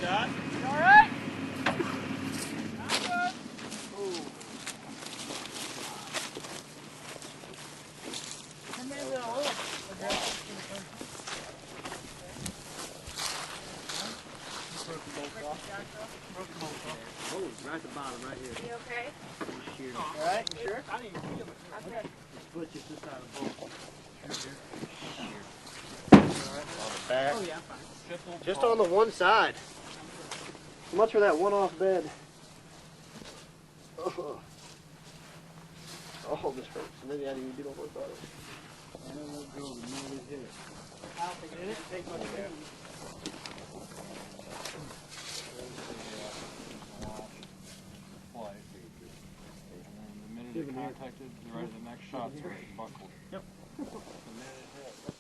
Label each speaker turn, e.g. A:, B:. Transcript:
A: shot.
B: You all right? I'm good. Come in there a little. Okay.
A: Oh, right at the bottom, right here.
C: You okay?
A: Sheared.
B: All right, you sure?
A: I didn't feel it.
C: Okay.
A: Just put just this side of the boat.
B: Back.
A: Oh, yeah, I'm fine.
B: Just on the one side. So much for that one-off bed. Oh, this hurts. Maybe I didn't get over it.
A: I don't let go the minute it hit.
B: I don't think it didn't take much damage.
D: The minute it contacted the right of the next shot, so it buckled.
A: Yep. The minute it hit.